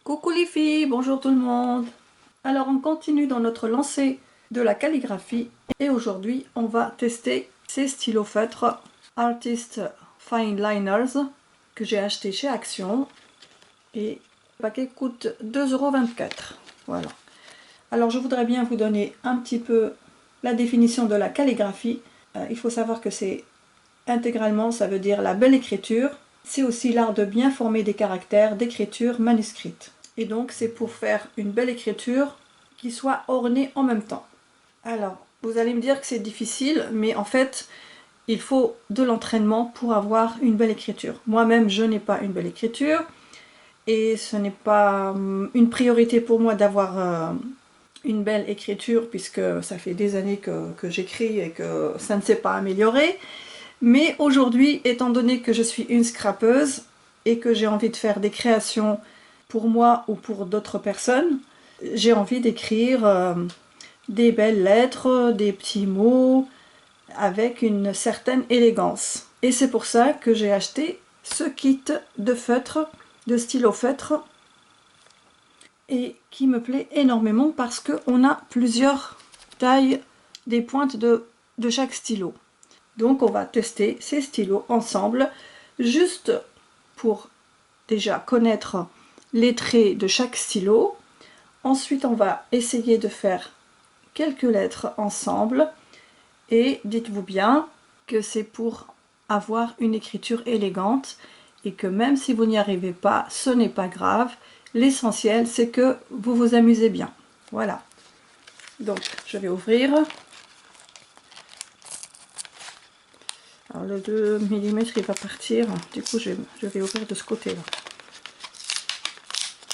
Coucou les filles, bonjour tout le monde. Alors on continue dans notre lancée de la calligraphie et aujourd'hui on va tester ces stylos feutres Artist Fine Liners que j'ai acheté chez Action et le paquet coûte 2,24 €. Voilà. Alors je voudrais bien vous donner un petit peu la définition de la calligraphie. Il faut savoir que c'est intégralement, ça veut dire la belle écriture. C'est aussi l'art de bien former des caractères d'écriture manuscrite. Et donc c'est pour faire une belle écriture qui soit ornée en même temps. Alors, vous allez me dire que c'est difficile, mais en fait, il faut de l'entraînement pour avoir une belle écriture. Moi-même, je n'ai pas une belle écriture, et ce n'est pas une priorité pour moi d'avoir une belle écriture, puisque ça fait des années que j'écris et que ça ne s'est pas amélioré. Mais aujourd'hui, étant donné que je suis une scrapeuse et que j'ai envie de faire des créations pour moi ou pour d'autres personnes, j'ai envie d'écrire des belles lettres, des petits mots avec une certaine élégance. Et c'est pour ça que j'ai acheté ce kit de feutre, de stylo feutre, et qui me plaît énormément parce qu'on a plusieurs tailles des pointes de chaque stylo. Donc on va tester ces stylos ensemble, juste pour déjà connaître les traits de chaque stylo. Ensuite on va essayer de faire quelques lettres ensemble, et dites-vous bien que c'est pour avoir une écriture élégante, et que même si vous n'y arrivez pas, ce n'est pas grave. L'essentiel c'est que vous vous amusez bien. Voilà. Donc je vais ouvrir. Alors le 2 mm il va partir, du coup je vais ouvrir de ce côté là.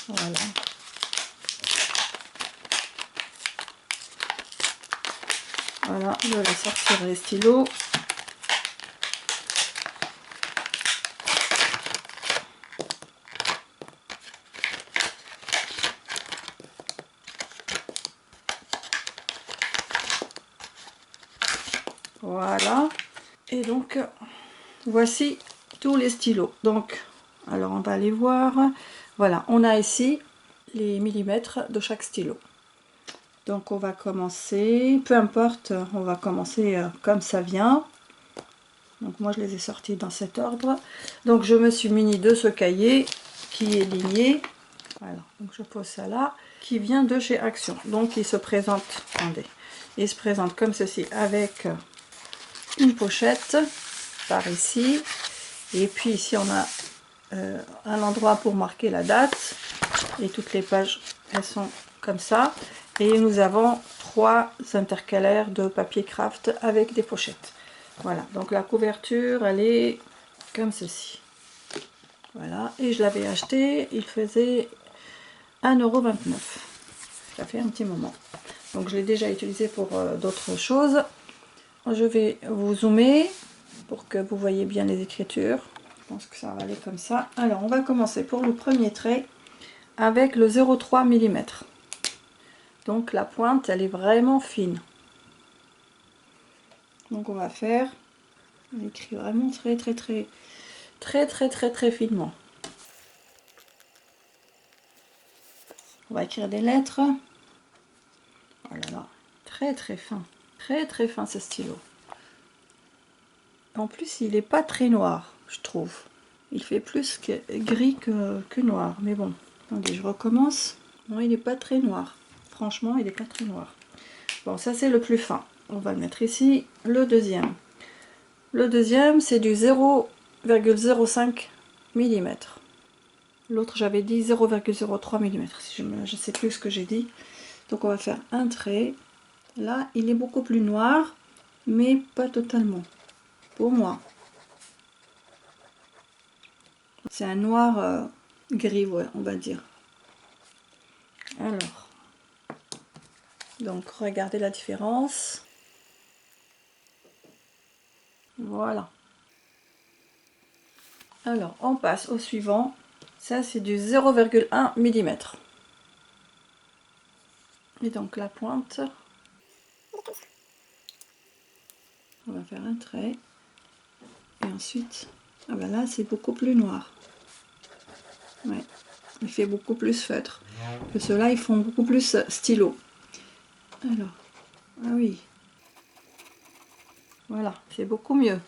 Voilà. Voilà, je vais sortir les stylos. Voilà. Et donc voici tous les stylos. Donc alors on va aller voir. Voilà, on a ici les millimètres de chaque stylo. Donc on va commencer, peu importe, on va commencer comme ça vient. Donc moi je les ai sortis dans cet ordre. Donc je me suis muni de ce cahier qui est ligné. Voilà, donc je pose ça là, qui vient de chez Action. Donc il se présente, attendez, il se présente comme ceci avec une pochette par ici. Et puis ici on a un endroit pour marquer la date. Et toutes les pages, elles sont comme ça. Et nous avons 3 intercalaires de papier craft avec des pochettes. Voilà, donc la couverture, elle est comme ceci. Voilà, et je l'avais acheté, il faisait 1,29 €. Ça fait un petit moment. Donc je l'ai déjà utilisé pour d'autres choses. Je vais vous zoomer pour que vous voyez bien les écritures. Je pense que ça va aller comme ça. Alors on va commencer pour le premier trait avec le 0,3 mm. Donc la pointe, elle est vraiment fine. Donc on va faire, on écrit vraiment très finement. On va écrire des lettres. Oh là là, très fin. Très fin ce stylo. En plus, il n'est pas très noir, je trouve. Il fait plus gris que noir. Mais bon, attendez, je recommence. Non, il n'est pas très noir. Franchement, il n'est pas très noir. Bon, ça c'est le plus fin. On va le mettre ici. Le deuxième. Le deuxième, c'est du 0,05 mm. L'autre, j'avais dit 0,03 mm. Je ne sais plus ce que j'ai dit. Donc on va faire un trait. Là, il est beaucoup plus noir, mais pas totalement. Pour moi. C'est un noir gris, ouais, on va dire. Alors, donc regardez la différence. Voilà. Alors, on passe au suivant. Ça, c'est du 0,1 mm. Et donc la pointe, on va faire un trait. Et ensuite, ah ben là, c'est beaucoup plus noir. Ouais. Il fait beaucoup plus feutre. Que ceux-là, ils font beaucoup plus stylo. Alors, ah oui. Voilà, c'est beaucoup mieux.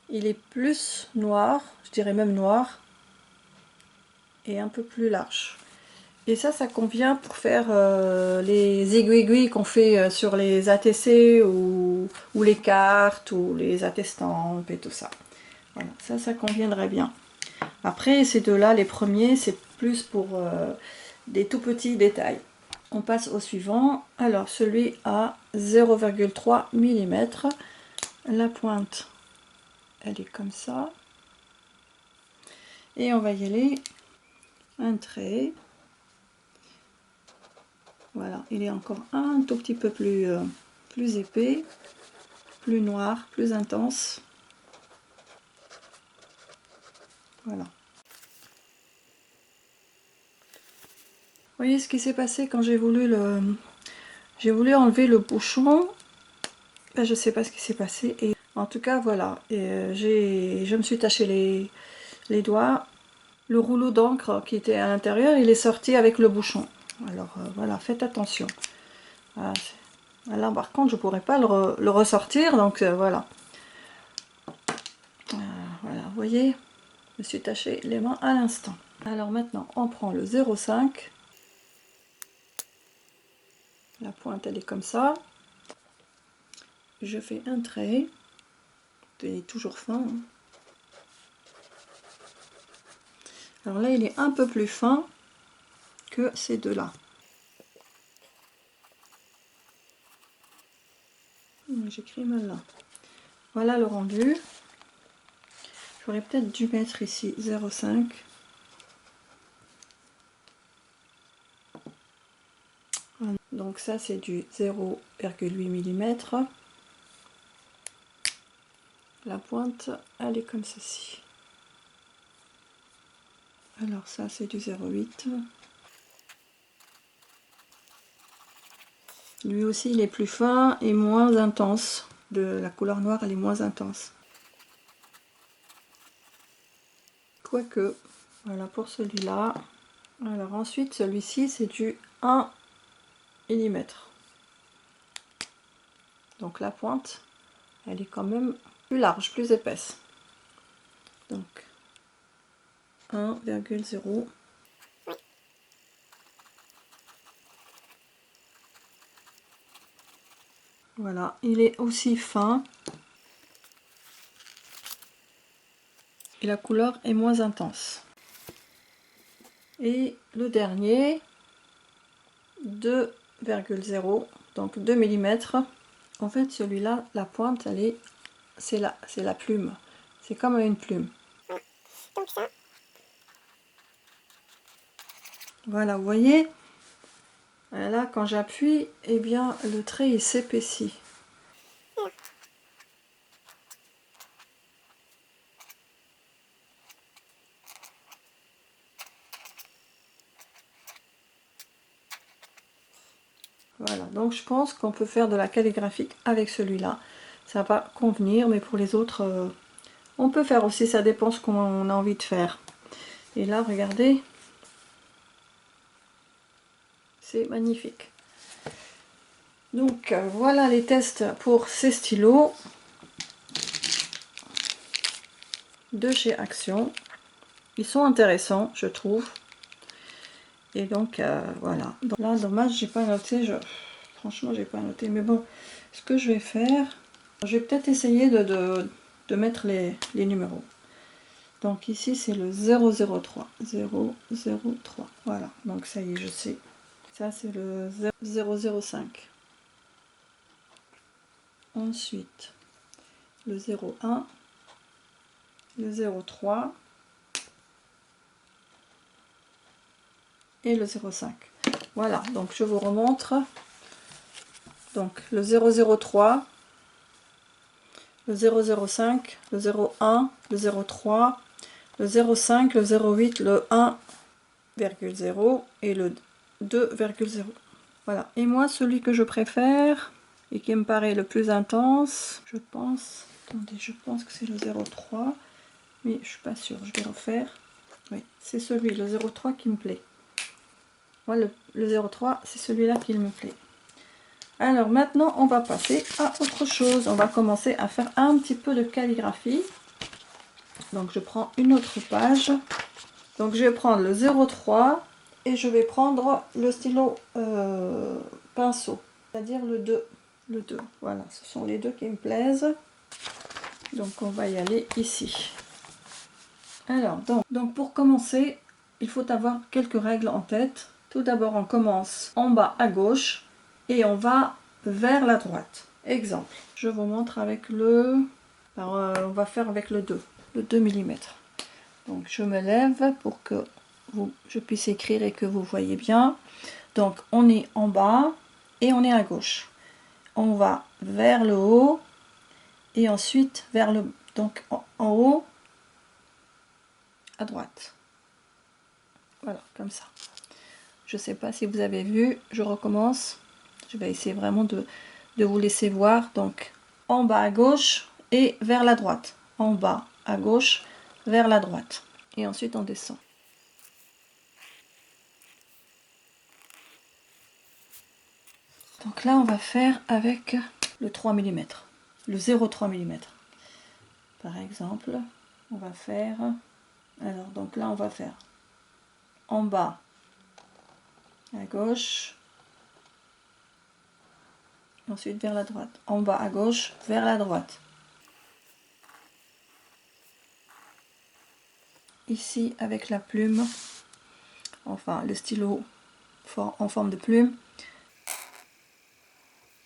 Il est plus noir, je dirais même noir. Et un peu plus large. Et ça convient pour faire les aiguilles qu'on fait sur les ATC ou les cartes ou les attestampes et tout ça. Voilà, ça conviendrait bien. Après, ces deux-là, les premiers, c'est plus pour des tout petits détails. On passe au suivant. Alors, celui à 0,3 mm. La pointe, elle est comme ça. Et on va y aller. Un trait. Voilà, il est encore un tout petit peu plus épais, plus noir, plus intense. Voilà. Vous voyez ce qui s'est passé quand j'ai voulu enlever le bouchon. Ben, je sais pas ce qui s'est passé. Et en tout cas, voilà. Et, je me suis taché les doigts. Le rouleau d'encre qui était à l'intérieur, il est sorti avec le bouchon. Alors voilà, faites attention. Voilà, là, par contre, je pourrais pas le ressortir, donc voilà. Voilà, vous voyez, je me suis taché les mains à l'instant. Alors maintenant, on prend le 0,5. La pointe, elle est comme ça. Je fais un trait. Il est toujours fin. Hein. Alors là, il est un peu plus fin que ces deux-là. J'écris mal là. Voilà le rendu. J'aurais peut-être dû mettre ici 0,5. Donc ça, c'est du 0,8 mm. La pointe, elle est comme ceci. Alors ça, c'est du 0,8. Lui aussi, il est plus fin et moins intense. La couleur noire, elle est moins intense. Quoique, voilà pour celui-là. Alors ensuite, celui-ci, c'est du 1 mm. Donc la pointe, elle est quand même plus large, plus épaisse. Donc 1,0. Voilà, il est aussi fin. Et la couleur est moins intense. Et le dernier, 2,0, donc 2 mm. En fait, celui-là, la pointe, c'est la plume. C'est comme une plume. Donc ça. Voilà, vous voyez, là, quand j'appuie, eh bien, le trait il s'épaissit. Voilà, donc je pense qu'on peut faire de la calligraphie avec celui-là. Ça va convenir, mais pour les autres, on peut faire aussi, ça dépend ce qu'on a envie de faire. Et là, regardez, c'est magnifique. Donc voilà les tests pour ces stylos de chez Action. Ils sont intéressants, je trouve. Et donc voilà. Donc là, dommage, j'ai pas noté. Franchement, j'ai pas noté. Mais bon, ce que je vais faire, je vais peut-être essayer de mettre les numéros. Donc ici, c'est le 003. 003. Voilà. Donc ça y est, je sais. Ça, c'est le 005. Ensuite, le 01, le 03 et le 05. Voilà, donc je vous remontre. Donc le 003, le 005, le 01, le 03, le 05, le 08, le 1,0 et le 2,0. Voilà, et moi celui que je préfère et qui me paraît le plus intense, je pense, attendez, je pense que c'est le 03, mais je suis pas sûre, je vais refaire. Oui, c'est celui, le 03 qui me plaît. Moi, le 03, c'est celui-là qui me plaît. Alors maintenant, on va passer à autre chose. On va commencer à faire un petit peu de calligraphie. Donc je prends une autre page. Donc je vais prendre le 03 et je vais prendre le stylo pinceau, c'est-à-dire le 2. Le 2, voilà, ce sont les deux qui me plaisent. Donc on va y aller ici. Alors, donc pour commencer, il faut avoir quelques règles en tête. Tout d'abord, on commence en bas à gauche et on va vers la droite. Exemple, je vous montre avec le... Alors, on va faire avec le 2 mm. Donc je me lève pour que je puisse écrire et que vous voyez bien. Donc on est en bas et on est à gauche. On va vers le haut et ensuite vers le... Donc en haut, à droite. Voilà, comme ça. Je ne sais pas si vous avez vu, je recommence. Je vais essayer vraiment de vous laisser voir. Donc, en bas à gauche et vers la droite. En bas à gauche, vers la droite. Et ensuite, on descend. Donc là, on va faire avec le 3 mm. Le 0,3 mm. Par exemple, on va faire... Alors, donc là, on va faire en bas à gauche, ensuite vers la droite. En bas à gauche, vers la droite. Ici, avec la plume, enfin le stylo en forme de plume.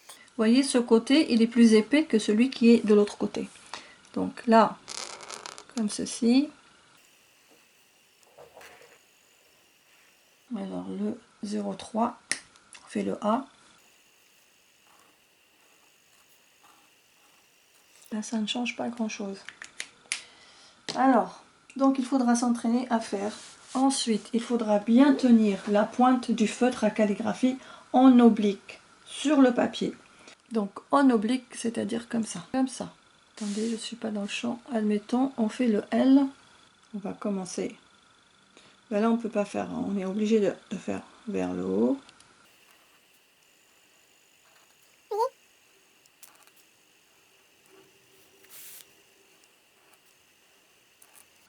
Vous voyez, ce côté, il est plus épais que celui qui est de l'autre côté. Donc là, comme ceci. Alors le 0,3, on fait le A. Là, ça ne change pas grand-chose. Alors, donc il faudra s'entraîner à faire. Ensuite, il faudra bien tenir la pointe du feutre à calligraphie en oblique sur le papier. Donc en oblique, c'est-à-dire comme ça. Comme ça. Attendez, je ne suis pas dans le champ. Admettons, on fait le L. On va commencer. Ben là, on ne peut pas faire. On est obligé de faire vers le haut.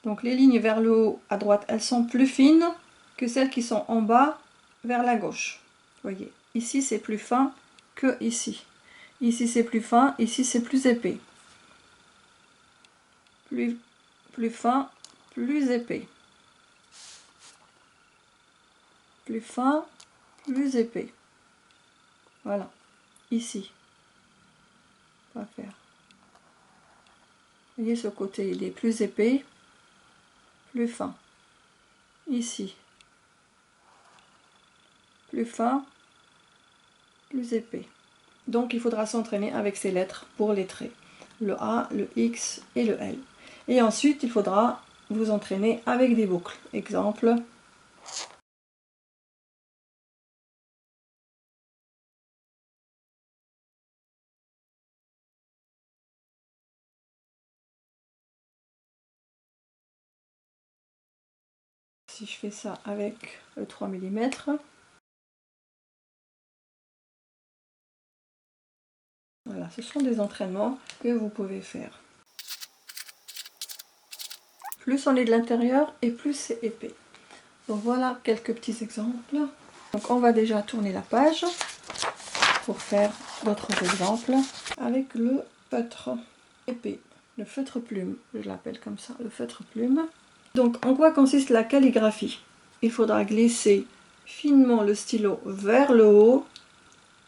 Donc les lignes vers le haut à droite, elles sont plus fines que celles qui sont en bas vers la gauche. Vous voyez, ici c'est plus fin que ici. Ici c'est plus fin, ici c'est plus épais. Plus fin, plus épais. Plus fin, plus épais. Voilà, ici. On va faire. Vous voyez, ce côté il est plus épais, plus fin. Ici, plus fin, plus épais. Donc il faudra s'entraîner avec ces lettres pour les traits. Le A, le X et le L. Et ensuite, il faudra vous entraîner avec des boucles. Exemple. Si je fais ça avec le 3 mm. Voilà, ce sont des entraînements que vous pouvez faire. Plus on est de l'intérieur et plus c'est épais. Donc voilà quelques petits exemples. Donc on va déjà tourner la page pour faire d'autres exemples avec le feutre épais, le feutre plume, je l'appelle comme ça, le feutre plume. Donc en quoi consiste la calligraphie? Il faudra glisser finement le stylo vers le haut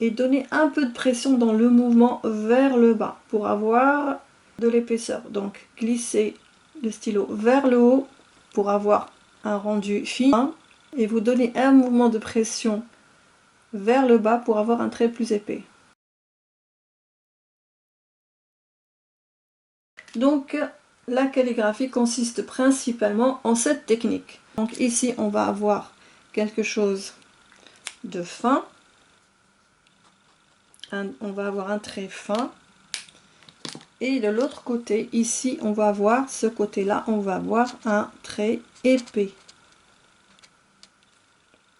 et donner un peu de pression dans le mouvement vers le bas pour avoir de l'épaisseur. Donc glisser le stylo vers le haut pour avoir un rendu fin et vous donnez un mouvement de pression vers le bas pour avoir un trait plus épais. Donc la calligraphie consiste principalement en cette technique. Donc ici on va avoir quelque chose de fin, on va avoir un trait fin Et de l'autre côté, ici, on va avoir, ce côté-là, on va avoir un trait épais.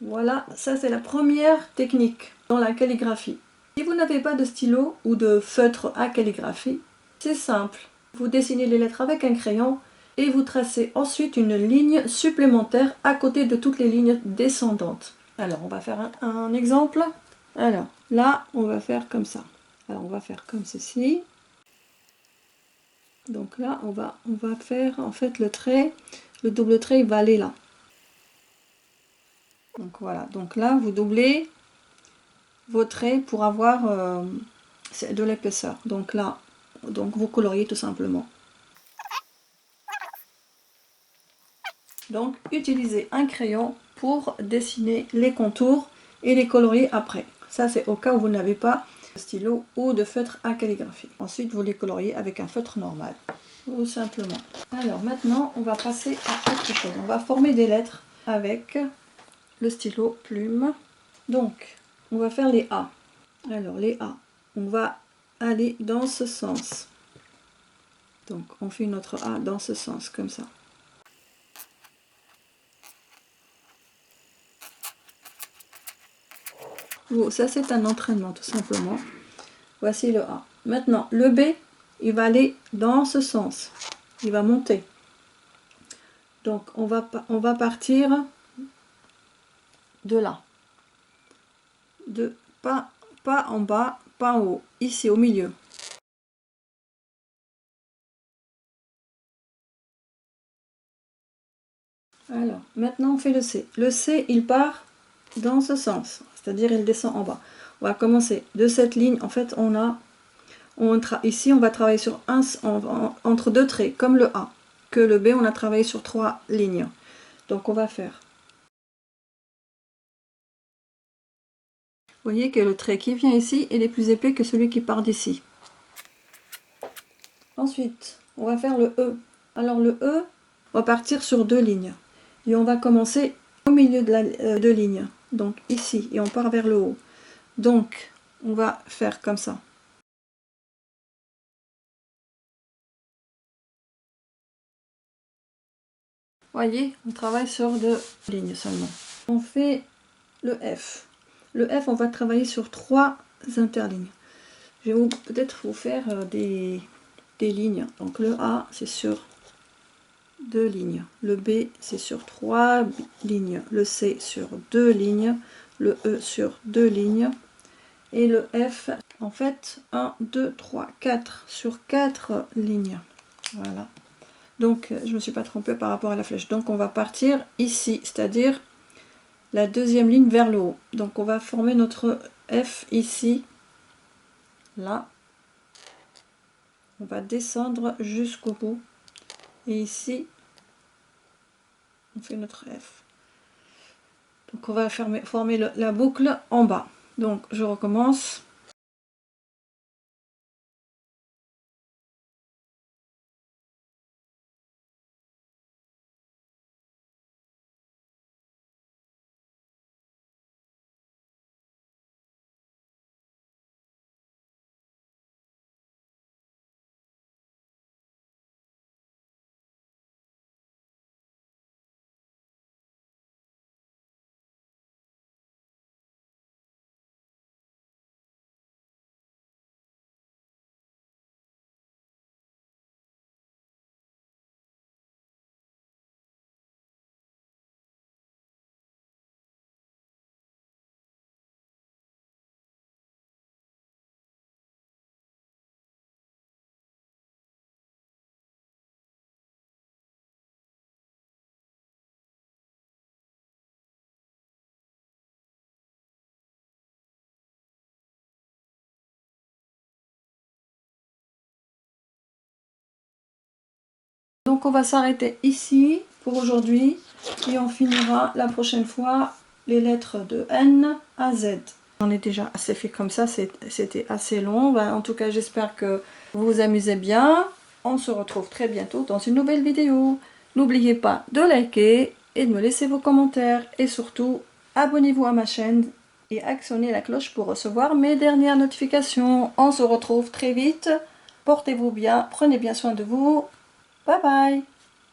Voilà, ça c'est la première technique dans la calligraphie. Si vous n'avez pas de stylo ou de feutre à calligraphie, c'est simple. Vous dessinez les lettres avec un crayon et vous tracez ensuite une ligne supplémentaire à côté de toutes les lignes descendantes. Alors, on va faire un exemple. Alors, là, on va faire comme ça. Alors, on va faire comme ceci. Donc là, on va faire en fait le trait, le double trait, il va aller là. Donc voilà, donc là, vous doublez vos traits pour avoir de l'épaisseur. Donc là, donc vous coloriez tout simplement. Donc, utilisez un crayon pour dessiner les contours et les colorier après. Ça, c'est au cas où vous n'avez pas de stylo ou de feutre à calligraphie. Ensuite, vous les coloriez avec un feutre normal, tout simplement. Alors maintenant, on va passer à autre chose. On va former des lettres avec le stylo plume. Donc, on va faire les A. Alors, les A, on va aller dans ce sens. Donc, on fait notre A dans ce sens, comme ça. Bon, ça c'est un entraînement tout simplement. Voici le A. Maintenant le B, il va aller dans ce sens. Il va monter. Donc on va partir de là. Pas en bas, pas en haut. Ici au milieu. Alors maintenant on fait le C. Le C il part dans ce sens. C'est-à-dire il descend en bas. On va commencer de cette ligne. En fait ici on va travailler sur entre deux traits comme le A. Que le B on a travaillé sur 3 lignes. Donc on va faire. Vous voyez que le trait qui vient ici, il est plus épais que celui qui part d'ici. Ensuite, on va faire le E. Alors le E, on va partir sur 2 lignes. Et on va commencer au milieu de la 2 lignes. Donc ici, et on part vers le haut. Donc, on va faire comme ça. Vous voyez, on travaille sur 2 lignes seulement. On fait le F. Le F, on va travailler sur 3 interlignes. Je vais peut-être vous faire des lignes. Donc le A, c'est sur 2 lignes. Le B, c'est sur 3 lignes. Le C, sur 2 lignes. Le E, sur 2 lignes. Et le F, en fait, 1, 2, 3, 4, sur 4 lignes. Voilà. Donc, je ne me suis pas trompée par rapport à la flèche. Donc, on va partir ici, c'est-à-dire la deuxième ligne vers le haut. Donc, on va former notre F ici, là. On va descendre jusqu'au bout. Et ici, on fait notre F. Donc, on va former la boucle en bas. Donc, je recommence. Donc on va s'arrêter ici pour aujourd'hui et on finira la prochaine fois les lettres de N à Z. On est déjà assez fait comme ça, c'était assez long. En tout cas j'espère que vous vous amusez bien. On se retrouve très bientôt dans une nouvelle vidéo. N'oubliez pas de liker et de me laisser vos commentaires. Et surtout, abonnez-vous à ma chaîne et actionnez la cloche pour recevoir mes dernières notifications. On se retrouve très vite. Portez-vous bien, prenez bien soin de vous. Bye bye.